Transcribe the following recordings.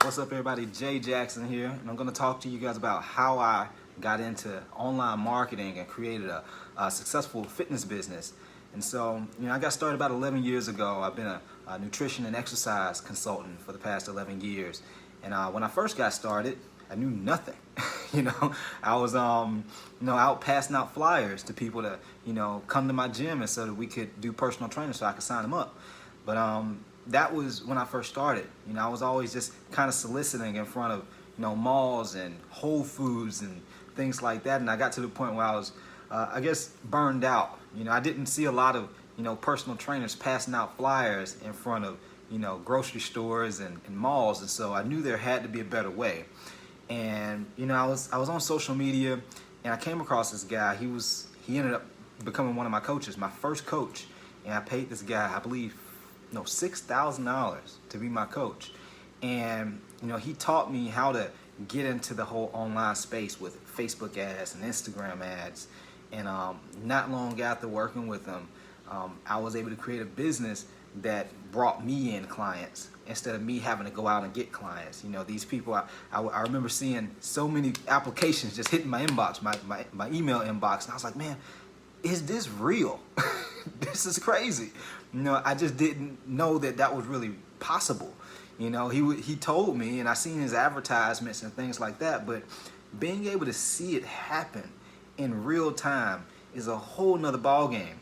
What's up, everybody? Jay Jackson here, and I'm going to talk to you guys about how I got into online marketing and created a successful fitness business. And so, I got started about 11 years ago. I've been a nutrition and exercise consultant for the past 11 years. And when I first got started, I knew nothing. I was, out passing out flyers to people to, come to my gym, and so that we could do personal training, so I could sign them up. But that was when I first started. I was always just kind of soliciting in front of, malls and Whole Foods and things like that. And I got to the point where I was, burned out. I didn't see a lot of, personal trainers passing out flyers in front of, grocery stores and malls. And so I knew there had to be a better way. And, I was on social media, and I came across this guy. He ended up becoming one of my coaches, my first coach. And I paid this guy, I believe, $6,000 to be my coach. And he taught me how to get into the whole online space with Facebook ads and Instagram ads. And not long after working with him, I was able to create a business that brought me in clients instead of me having to go out and get clients. These people, I remember seeing so many applications just hitting my inbox, my email inbox, and I was like, man, is this real? This is crazy. I just didn't know that was really possible. He told me, and I seen his advertisements and things like that, but being able to see it happen in real time is a whole nother ball game.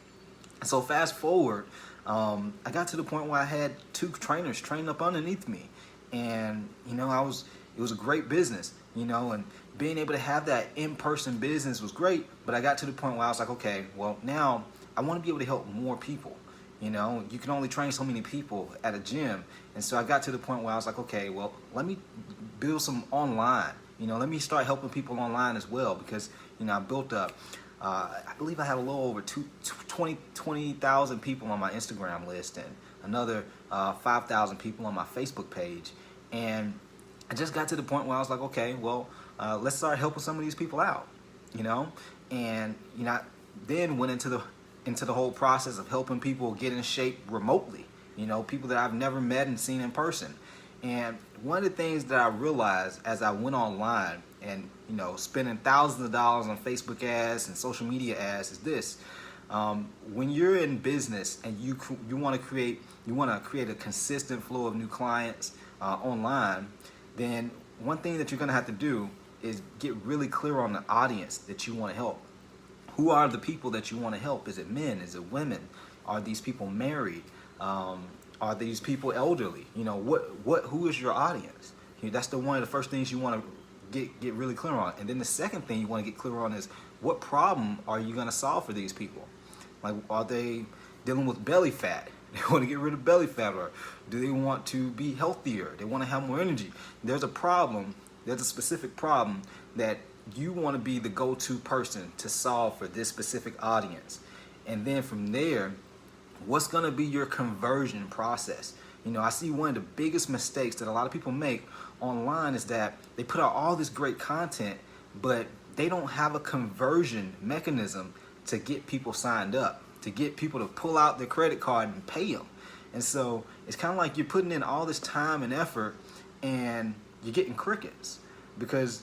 So fast forward, I got to the point where I had 2 trainers trained up underneath me, and it was a great business, and being able to have that in-person business was great. But I got to the point where I was like, okay, well, now I want to be able to help more people. You can only train so many people at a gym. And so I got to the point where I was like, okay, well, let me build some online. Let me start helping people online as well, because, I built up, I believe I had a little over 20,000 people on my Instagram list, and another 5,000 people on my Facebook page. And I just got to the point where I was like, okay, well, let's start helping some of these people out, and, I then went into the whole process of helping people get in shape remotely, people that I've never met and seen in person. And one of the things that I realized as I went online and, spending thousands of dollars on Facebook ads and social media ads is this: when you're in business and you want to create a consistent flow of new clients online, then one thing that you're going to have to do is get really clear on the audience that you want to help. Who are the people that you want to help? Is it men? Is it women? Are these people married? Are these people elderly? Who is your audience? That's one of the first things you want to get really clear on. And then the second thing you want to get clear on is, what problem are you going to solve for these people? Like, are they dealing with belly fat? They want to get rid of belly fat, or do they want to be healthier? They want to have more energy. There's a problem. There's a specific problem that you want to be the go-to person to solve for this specific audience. And then from there, what's going to be your conversion process? I see one of the biggest mistakes that a lot of people make online is that they put out all this great content, but they don't have a conversion mechanism to get people signed up, to get people to pull out their credit card and pay them. And so it's kind of like you're putting in all this time and effort, and you're getting crickets because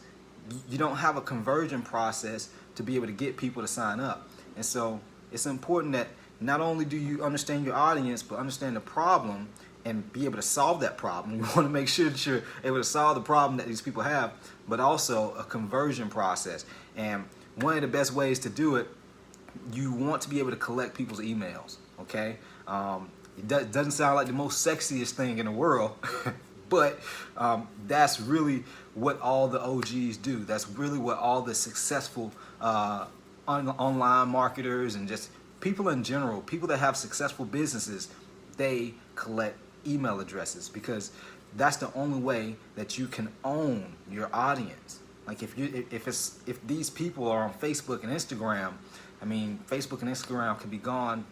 you don't have a conversion process to be able to get people to sign up. And so it's important that not only do you understand your audience, but understand the problem and be able to solve that problem. You want to make sure that you're able to solve the problem that these people have, but also a conversion process. And one of the best ways to do it, you want to be able to collect people's emails, okay? It doesn't sound like the most sexiest thing in the world, but that's really what all the OGs do. That's really what all the successful online marketers and just people in general, people that have successful businesses, they collect email addresses, because that's the only way that you can own your audience. Like if these people are on Facebook and Instagram, Facebook and Instagram can be gone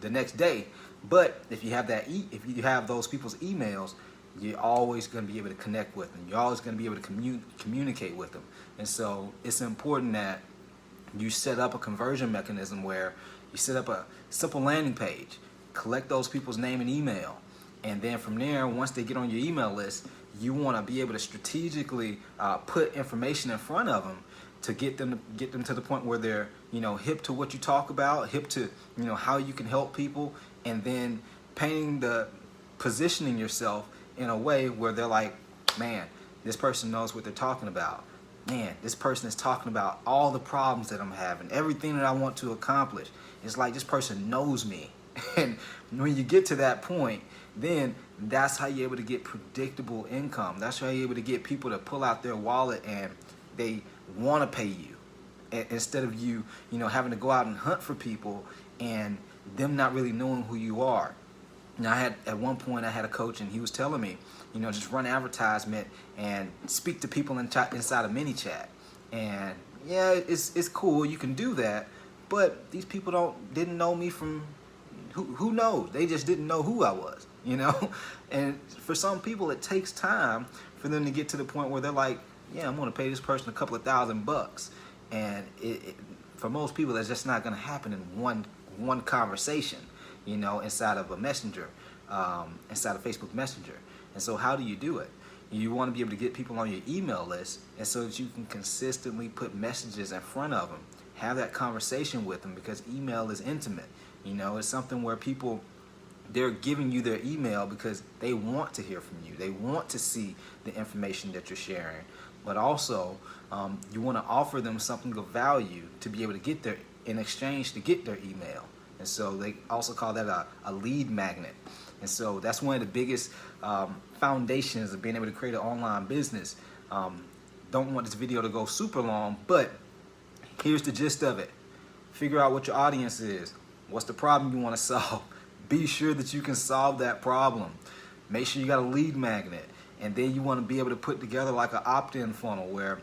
the next day. But if you have if you have those people's emails, you're always going to be able to connect with them. You're always going to be able to communicate with them. And so it's important that you set up a conversion mechanism where you set up a simple landing page, collect those people's name and email, and then from there, once they get on your email list, you want to be able to strategically put information in front of them to get them to the point where they're, you know, hip to what you talk about, hip to, you know, how you can help people, and then positioning yourself in a way where they're like, man, this person knows what they're talking about. Man, this person is talking about all the problems that I'm having, everything that I want to accomplish. It's like this person knows me. And when you get to that point, then that's how you're able to get predictable income. That's how you're able to get people to pull out their wallet and they want to pay you, instead of you know, having to go out and hunt for people and them not really knowing who you are. Now, at one point I had a coach, and he was telling me, you know, just run advertisement and speak to people inside of ManyChat. And yeah, it's cool, you can do that, but these people didn't know me from who knows? They just didn't know who I was, you know. And for some people, it takes time for them to get to the point where they're like, yeah, I'm going to pay this person a couple of $1,000, and for most people, that's just not going to happen in one conversation, you know, inside of a messenger, inside of Facebook Messenger. And so how do you do it? You want to be able to get people on your email list, and so that you can consistently put messages in front of them, have that conversation with them, because email is intimate. You know, it's something where people, they're giving you their email because they want to hear from you. They want to see the information that you're sharing. But also, you want to offer them something of value to be able to get in exchange to get their email. And so they also call that a lead magnet. And so that's one of the biggest foundations of being able to create an online business. Don't want this video to go super long, but here's the gist of it. Figure out what your audience is. What's the problem you want to solve? Be sure that you can solve that problem. Make sure you got a lead magnet. And then you want to be able to put together like an opt-in funnel where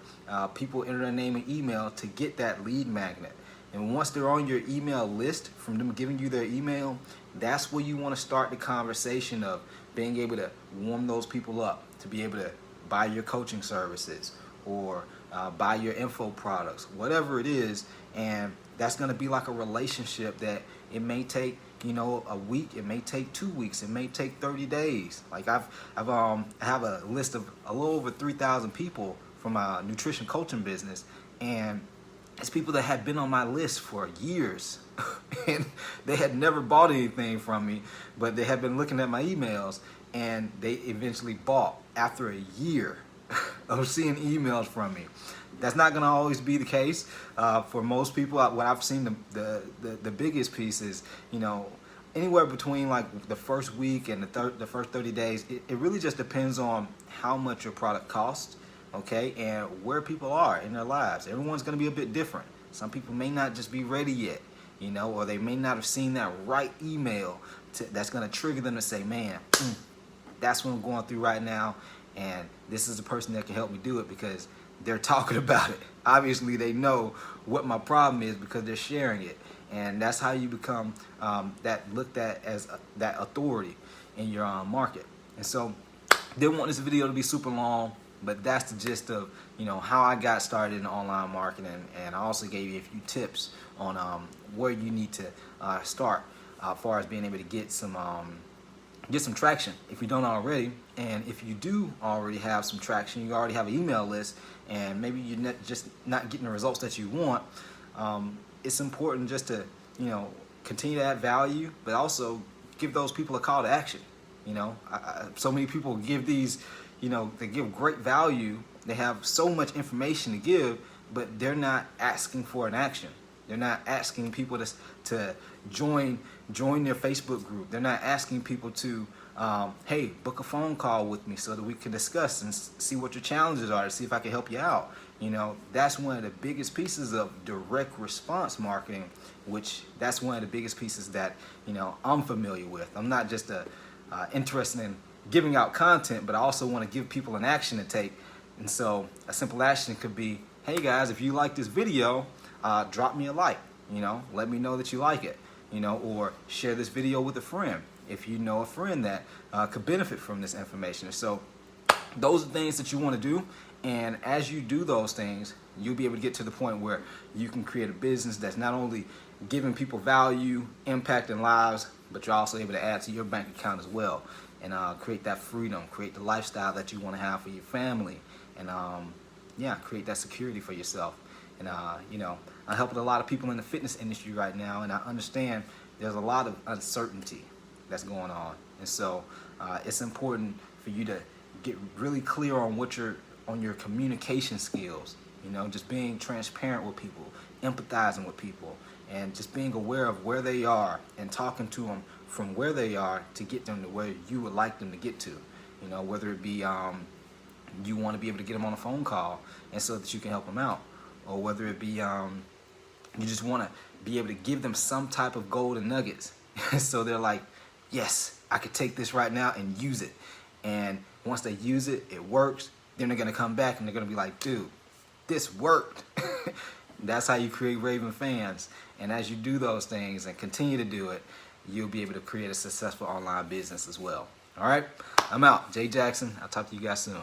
people enter their name and email to get that lead magnet. And once they're on your email list, from them giving you their email, that's where you want to start the conversation of being able to warm those people up to be able to buy your coaching services or buy your info products, whatever it is. And that's going to be like a relationship that it may take, you know, a week, it may take 2 weeks, it may take 30 days. Like I have a list of a little over 3,000 people from my nutrition coaching business, and it's people that had been on my list for years and they had never bought anything from me, but they had been looking at my emails, and they eventually bought after a year of seeing emails from me. That's not going to always be the case for most people. What I've seen, the biggest piece is, you know, anywhere between like the first week and the first 30 days, it really just depends on how much your product costs, okay, and where people are in their lives. Everyone's going to be a bit different. Some people may not just be ready yet, you know, or they may not have seen that right email that's going to trigger them to say, man, that's what I'm going through right now, and this is the person that can help me do it, because they're talking about it. Obviously, they know what my problem is because they're sharing it. And that's how you become looked at as that authority in your market. And so, didn't want this video to be super long, but that's the gist of, you know, how I got started in online marketing. And I also gave you a few tips on where you need to start as far as being able to get some traction if you don't already. And if you do already have some traction, you already have an email list, and maybe you're just not getting the results that you want, it's important just to, you know, continue to add value, but also give those people a call to action. You know, so many people give these, you know, they give great value, they have so much information to give, but they're not asking for an action. They're not asking people to join their Facebook group. They're not asking people to, hey, book a phone call with me so that we can discuss and see what your challenges are, to see if I can help you out. You know, that's one of the biggest pieces of direct response marketing, which that's one of the biggest pieces that, you know, I'm familiar with. I'm not just interested in giving out content, but I also want to give people an action to take. And so a simple action could be, hey guys, if you like this video, drop me a like, you know, let me know that you like it, you know, or share this video with a friend if you know a friend that could benefit from this information. So those are things that you want to do, and as you do those things, you'll be able to get to the point where you can create a business that's not only giving people value, impacting lives, but you're also able to add to your bank account as well. and create that freedom, create the lifestyle that you want to have for your family, and yeah, create that security for yourself. And you know, I'm helping a lot of people in the fitness industry right now, and I understand there's a lot of uncertainty that's going on, and so it's important for you to get really clear on your communication skills. You know, just being transparent with people, empathizing with people, and just being aware of where they are and talking to them from where they are to get them to where you would like them to get to. You know, whether it be you want to be able to get them on a phone call and so that you can help them out, or whether it be you just want to be able to give them some type of golden nuggets so they're like, yes, I could take this right now and use it. And once they use it, it works, then they're going to come back and they're going to be like, dude, this worked. That's how you create raving fans. And as you do those things and continue to do it, you'll be able to create a successful online business as well. All right, I'm out. Jay Jackson. I'll talk to you guys soon.